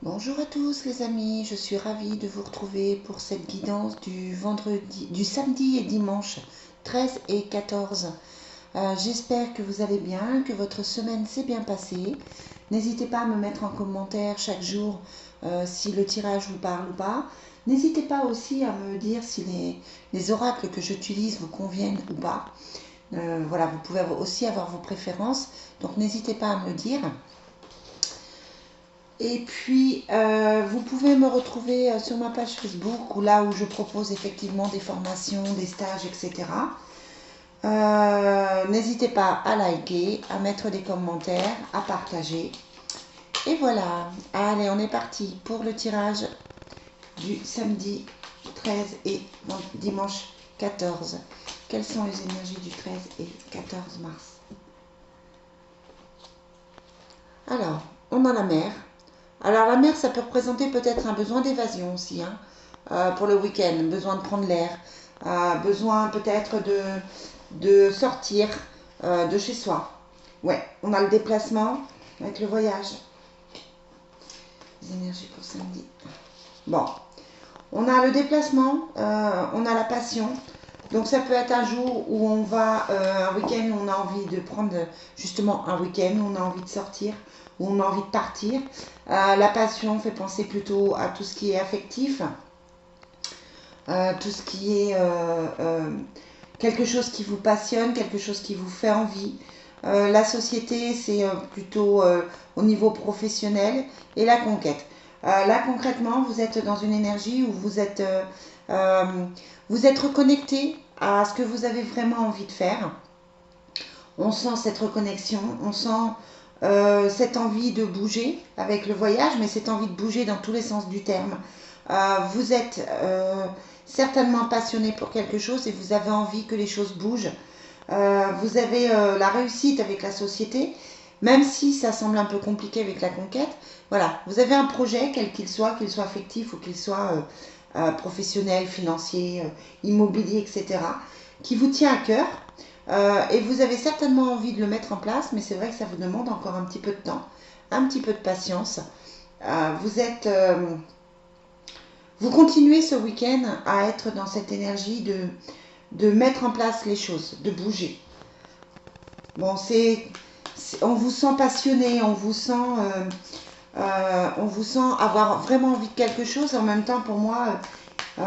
Bonjour à tous les amis, je suis ravie de vous retrouver pour cette guidance du samedi et dimanche 13 et 14. J'espère que vous allez bien, que votre semaine s'est bien passée. N'hésitez pas à me mettre en commentaire chaque jour si le tirage vous parle ou pas. N'hésitez pas aussi à me dire si les oracles que j'utilise vous conviennent ou pas. Voilà, vous pouvez aussi avoir vos préférences, donc n'hésitez pas à me le dire. Et puis, vous pouvez me retrouver sur ma page Facebook, là où je propose effectivement des formations, des stages, etc. N'hésitez pas à liker, à mettre des commentaires, à partager. Et voilà, allez, on est parti pour le tirage du samedi 13 et dimanche 14. Quelles sont les énergies du 13 et 14 mars? Alors, on a la mer. Alors la mer, ça peut représenter peut-être un besoin d'évasion aussi, hein, pour le week-end, besoin de prendre l'air, besoin peut-être de sortir de chez soi. Ouais, on a le déplacement avec le voyage. Les énergies pour samedi. Bon, on a le déplacement, on a la passion. Donc ça peut être un jour où on va, un week-end où on a envie de prendre justement un week-end, où on a envie de sortir, où on a envie de partir. La passion fait penser plutôt à tout ce qui est affectif, tout ce qui est quelque chose qui vous passionne, quelque chose qui vous fait envie. La société, c'est plutôt au niveau professionnel et la conquête. Là, concrètement, vous êtes dans une énergie où vous êtes reconnecté à ce que vous avez vraiment envie de faire. On sent cette reconnexion, on sent cette envie de bouger avec le voyage, mais cette envie de bouger dans tous les sens du terme. Vous êtes certainement passionné pour quelque chose et vous avez envie que les choses bougent. Vous avez la réussite avec la société, même si ça semble un peu compliqué avec la conquête. Voilà, vous avez un projet, quel qu'il soit affectif ou qu'il soit professionnel, financier, immobilier, etc., qui vous tient à cœur. Et vous avez certainement envie de le mettre en place, mais c'est vrai que ça vous demande encore un petit peu de temps, un petit peu de patience. Vous continuez ce week-end à être dans cette énergie de mettre en place les choses, de bouger. Bon, on vous sent passionné, on vous sent avoir vraiment envie de quelque chose. En même temps, pour moi, il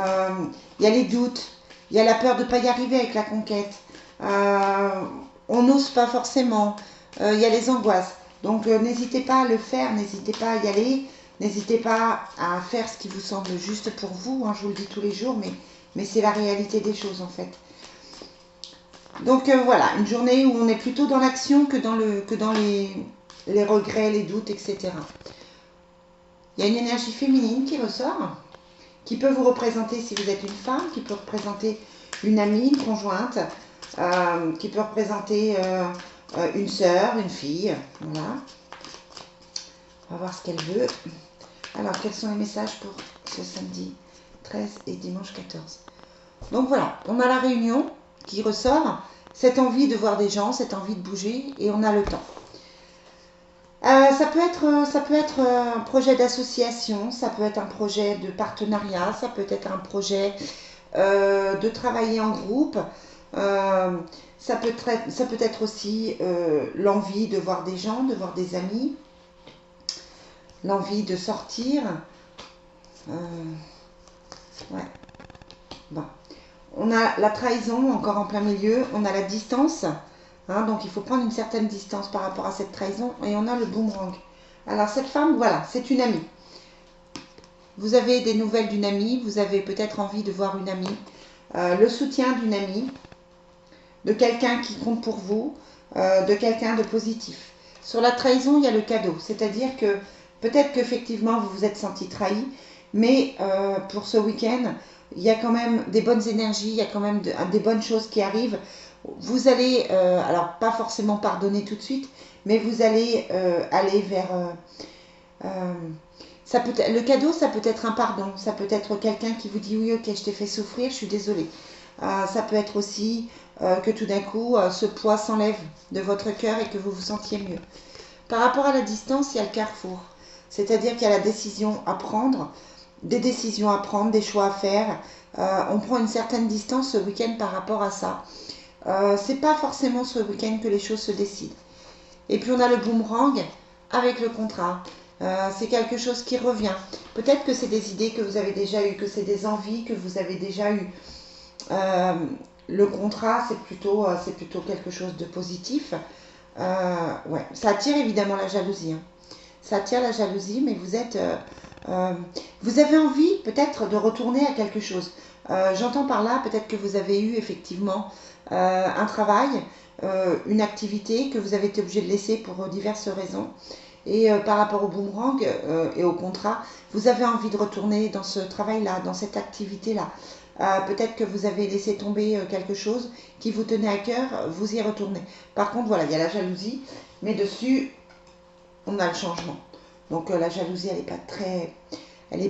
y a les doutes, il y a la peur de ne pas y arriver avec la conquête. On n'ose pas forcément. Il y a les angoisses. Donc n'hésitez pas à le faire, n'hésitez pas à y aller, n'hésitez pas à faire ce qui vous semble juste pour vous. Hein, je vous le dis tous les jours, mais c'est la réalité des choses en fait. Donc voilà, une journée où on est plutôt dans l'action que dans les regrets, les doutes, etc. Il y a une énergie féminine qui ressort, qui peut vous représenter si vous êtes une femme, qui peut représenter une amie, une conjointe, qui peut représenter une sœur, une fille. Voilà. On va voir ce qu'elle veut. Alors, quels sont les messages pour ce samedi 13 et dimanche 14? Donc voilà, on a la réunion qui ressort, cette envie de voir des gens, cette envie de bouger, et on a le temps. Ça peut être un projet d'association, ça peut être un projet de partenariat, ça peut être un projet de travailler en groupe. Ça peut être aussi l'envie de voir des gens, de voir des amis, l'envie de sortir. Ouais. Bon. On a la trahison encore en plein milieu, on a la distance, hein, donc il faut prendre une certaine distance par rapport à cette trahison, et on a le boomerang. Alors cette femme, voilà, c'est une amie. Vous avez des nouvelles d'une amie, vous avez peut-être envie de voir une amie, le soutien d'une amie, de quelqu'un qui compte pour vous, de quelqu'un de positif. Sur la trahison, il y a le cadeau, c'est-à-dire que peut-être qu'effectivement vous vous êtes senti trahi, mais pour ce week-end, il y a quand même des bonnes énergies, il y a quand même des bonnes choses qui arrivent. Vous allez, alors pas forcément pardonner tout de suite, mais vous allez aller vers... le cadeau, ça peut être un pardon, ça peut être quelqu'un qui vous dit oui, ok, je t'ai fait souffrir, je suis désolée. Ça peut être aussi que tout d'un coup, ce poids s'enlève de votre cœur et que vous vous sentiez mieux. Par rapport à la distance, il y a le carrefour. C'est-à-dire qu'il y a la décision à prendre, des décisions à prendre, des choix à faire. On prend une certaine distance ce week-end par rapport à ça. C'est pas forcément ce week-end que les choses se décident. Et puis on a le boomerang avec le contrat. C'est quelque chose qui revient. Peut-être que c'est des idées que vous avez déjà eues, que c'est des envies que vous avez déjà eues. Le contrat, c'est plutôt quelque chose de positif. Ouais. Ça attire évidemment la jalousie. Hein. Ça attire la jalousie, mais vous avez envie peut-être de retourner à quelque chose. J'entends par là peut-être que vous avez eu effectivement un travail, une activité que vous avez été obligé de laisser pour diverses raisons. Et par rapport au boomerang et au contrat, vous avez envie de retourner dans ce travail-là, dans cette activité-là. Peut-être que vous avez laissé tomber quelque chose qui vous tenait à cœur, vous y retournez. Par contre, voilà, il y a la jalousie, mais dessus, on a le changement. Donc la jalousie, elle n'est pas très... elle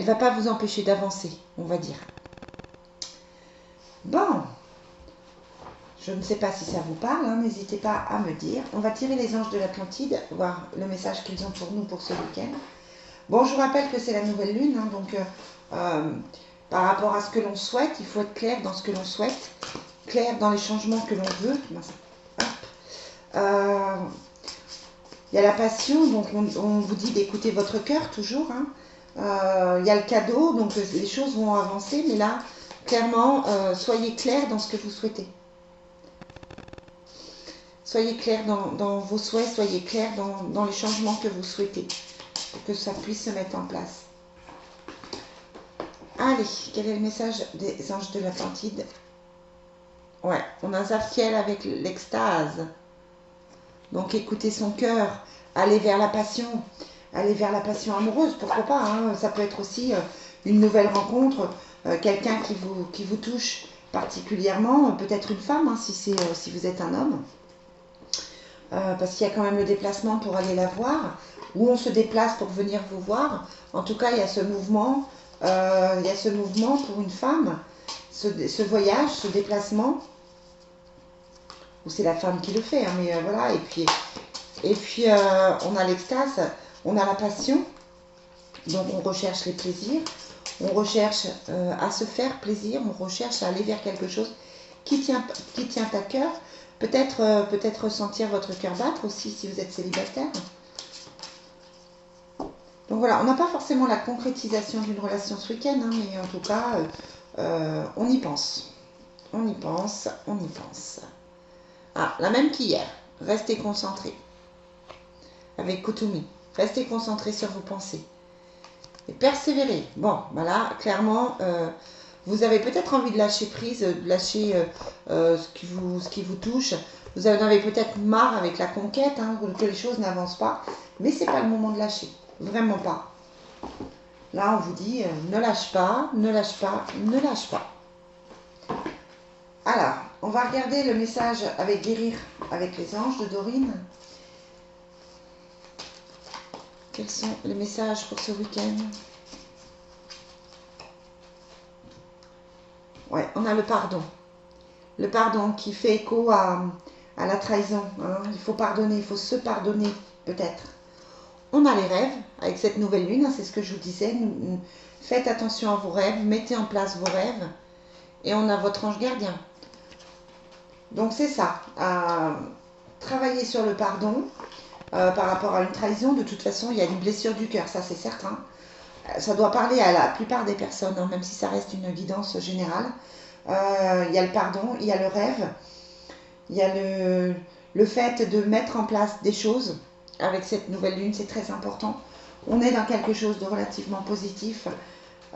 va pas vous empêcher d'avancer, on va dire. Bon, je ne sais pas si ça vous parle, hein, n'hésitez pas à me dire. On va tirer les anges de l'Atlantide, voir le message qu'ils ont pour nous pour ce week-end. Bon, je vous rappelle que c'est la nouvelle lune, hein, donc par rapport à ce que l'on souhaite, il faut être clair dans ce que l'on souhaite, clair dans les changements que l'on veut. Il y a la passion, donc on vous dit d'écouter votre cœur toujours. Hein. Il y a le cadeau, donc les choses vont avancer, mais là, clairement, soyez clair dans ce que vous souhaitez. Soyez clair dans vos souhaits, soyez clair dans les changements que vous souhaitez, pour que ça puisse se mettre en place. Allez, quel est le message des anges de l'Atlantide? Ouais, on a Zaphiel avec l'extase. Donc écoutez son cœur, allez vers la passion amoureuse, pourquoi pas, hein, ça peut être aussi une nouvelle rencontre, quelqu'un qui vous touche particulièrement, peut-être une femme, hein, si vous êtes un homme, parce qu'il y a quand même le déplacement pour aller la voir, ou on se déplace pour venir vous voir, en tout cas il y a ce mouvement, pour une femme, ce voyage, ce déplacement, ou c'est la femme qui le fait, hein, mais voilà, et puis on a l'extase, on a la passion, donc on recherche les plaisirs, on recherche à se faire plaisir, on recherche à aller vers quelque chose qui tient à cœur, peut-être ressentir votre cœur battre aussi si vous êtes célibataire. Donc voilà, on n'a pas forcément la concrétisation d'une relation ce week-end, hein, mais en tout cas, on y pense. On y pense, on y pense. Ah, la même qu'hier, restez concentrés. Avec Kutumi, restez concentrés sur vos pensées. Et persévérez. Bon, voilà, clairement, vous avez peut-être envie de lâcher prise, de lâcher ce qui vous touche. Vous en avez peut-être marre avec la conquête, hein, que les choses n'avancent pas. Mais ce n'est pas le moment de lâcher. Vraiment pas. Là, on vous dit, ne lâche pas, ne lâche pas, ne lâche pas. Alors, on va regarder le message avec Guérir avec les anges de Dorine. Quels sont les messages pour ce week-end? Ouais, on a le pardon. Le pardon qui fait écho à la trahison. Hein. Il faut pardonner, il faut se pardonner, peut-être. On a les rêves, avec cette nouvelle lune, hein, c'est ce que je vous disais. Faites attention à vos rêves, mettez en place vos rêves. Et on a votre ange gardien. Donc c'est ça, travailler sur le pardon par rapport à une trahison. De toute façon, il y a une blessure du cœur, ça c'est certain. Ça doit parler à la plupart des personnes, hein, même si ça reste une guidance générale. Il y a le pardon, il y a le rêve, il y a le fait de mettre en place des choses. Avec cette nouvelle lune, c'est très important. On est dans quelque chose de relativement positif.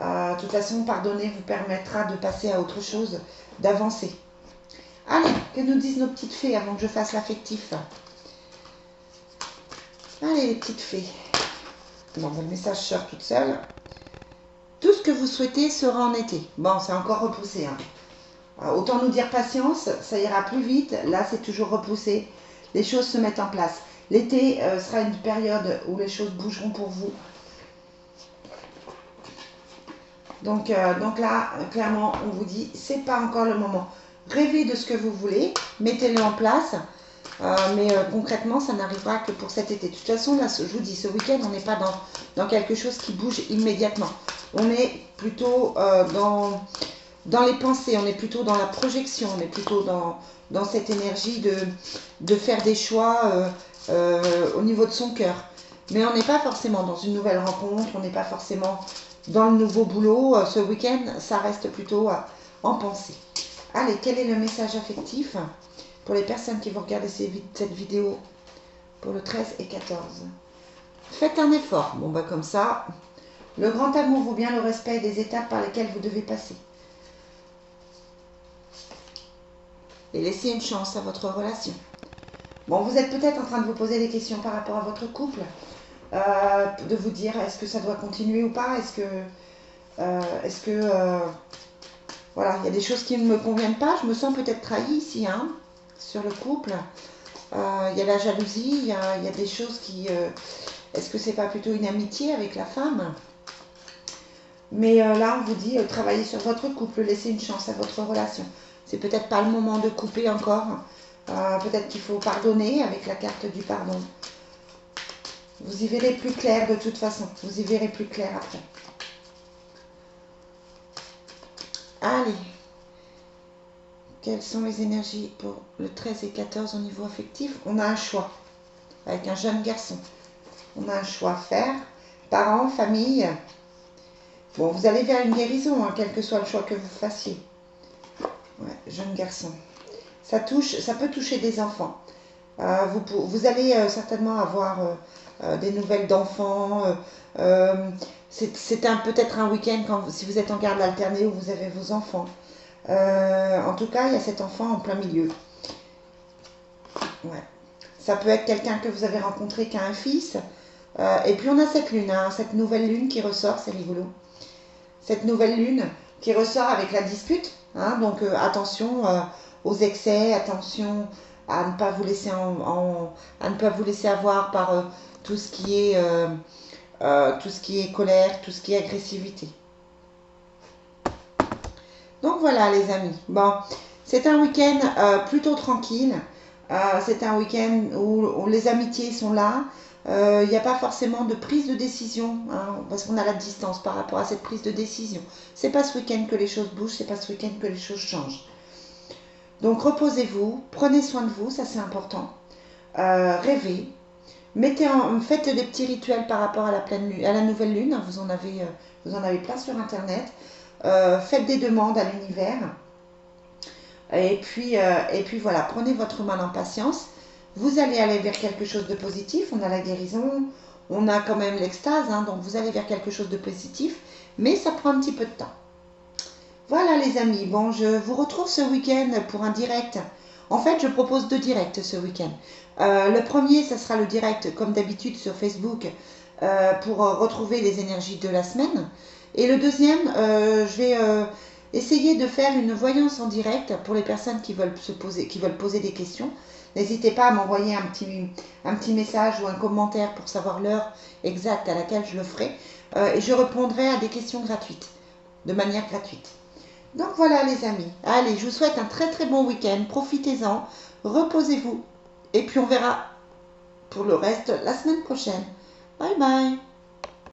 De toute façon, pardonner vous permettra de passer à autre chose, d'avancer. Allez, que nous disent nos petites fées avant que je fasse l'affectif. Allez, les petites fées. Bon, le message sort toute seule. Tout ce que vous souhaitez sera en été. Bon, c'est encore repoussé. Hein. Autant nous dire patience, ça ira plus vite. Là, c'est toujours repoussé. Les choses se mettent en place. L'été sera une période où les choses bougeront pour vous. Donc là, clairement, on vous dit, c'est pas encore le moment. Rêvez de ce que vous voulez, mettez-le en place. Concrètement, ça n'arrivera que pour cet été. De toute façon, là, je vous dis, ce week-end, on n'est pas dans quelque chose qui bouge immédiatement. On est plutôt dans les pensées, on est plutôt dans la projection, on est plutôt dans cette énergie de faire des choix au niveau de son cœur. Mais on n'est pas forcément dans une nouvelle rencontre, on n'est pas forcément dans le nouveau boulot. Ce week-end, ça reste plutôt en pensée. Allez, quel est le message affectif pour les personnes qui vont regarder cette vidéo pour le 13 et 14? Faites un effort. Bon, bah comme ça, le grand amour vaut bien le respect des étapes par lesquelles vous devez passer. Et laissez une chance à votre relation. Bon, vous êtes peut-être en train de vous poser des questions par rapport à votre couple. De vous dire, est-ce que ça doit continuer ou pas? Voilà, il y a des choses qui ne me conviennent pas. Je me sens peut-être trahie ici, hein, sur le couple. Il y a la jalousie, il y a des choses qui... est-ce que c'est pas plutôt une amitié avec la femme? Mais là, on vous dit, travaillez sur votre couple, laissez une chance à votre relation. C'est peut-être pas le moment de couper encore. Peut-être qu'il faut pardonner avec la carte du pardon. Vous y verrez plus clair de toute façon. Vous y verrez plus clair après. Allez. Quelles sont les énergies pour le 13 et 14 au niveau affectif? On a un choix avec un jeune garçon. On a un choix à faire. Parents, famille. Bon, vous allez vers une guérison, hein, quel que soit le choix que vous fassiez. Ouais, jeune garçon. Ça peut toucher des enfants. Vous allez certainement avoir des nouvelles d'enfants. C'est peut-être un week-end si vous êtes en garde alternée où vous avez vos enfants. En tout cas, il y a cet enfant en plein milieu. Ouais. Ça peut être quelqu'un que vous avez rencontré qui a un fils. Et puis on a cette lune, hein, cette nouvelle lune qui ressort, c'est rigolo. Cette nouvelle lune qui ressort avec la dispute. Hein, donc attention aux excès, attention à ne pas vous laisser à ne pas vous laisser avoir par tout ce qui est colère, tout ce qui est agressivité. Donc voilà les amis. Bon, c'est un week-end plutôt tranquille. C'est un week-end où les amitiés sont là. Il n'y a pas forcément de prise de décision, hein, parce qu'on a la distance par rapport à cette prise de décision. C'est pas ce week-end que les choses bougent, c'est pas ce week-end que les choses changent. Donc reposez-vous, prenez soin de vous, ça c'est important. Rêvez, faites des petits rituels par rapport à la nouvelle lune, hein, vous en avez plein sur internet. Faites des demandes à l'univers. Et puis voilà, prenez votre mal en patience. Vous allez aller vers quelque chose de positif. On a la guérison, on a quand même l'extase, hein, donc vous allez vers quelque chose de positif, mais ça prend un petit peu de temps. Voilà les amis, bon, je vous retrouve ce week-end pour un direct. En fait, je propose 2 directs ce week-end. Le premier, ça sera le direct comme d'habitude sur Facebook pour retrouver les énergies de la semaine. Et le deuxième, je vais essayer de faire une voyance en direct pour les personnes qui veulent poser des questions. N'hésitez pas à m'envoyer un petit message ou un commentaire pour savoir l'heure exacte à laquelle je le ferai. Et je répondrai à des questions gratuites, de manière gratuite. Donc voilà les amis. Allez, je vous souhaite un très très bon week-end. Profitez-en, reposez-vous. Et puis on verra pour le reste la semaine prochaine. Bye bye.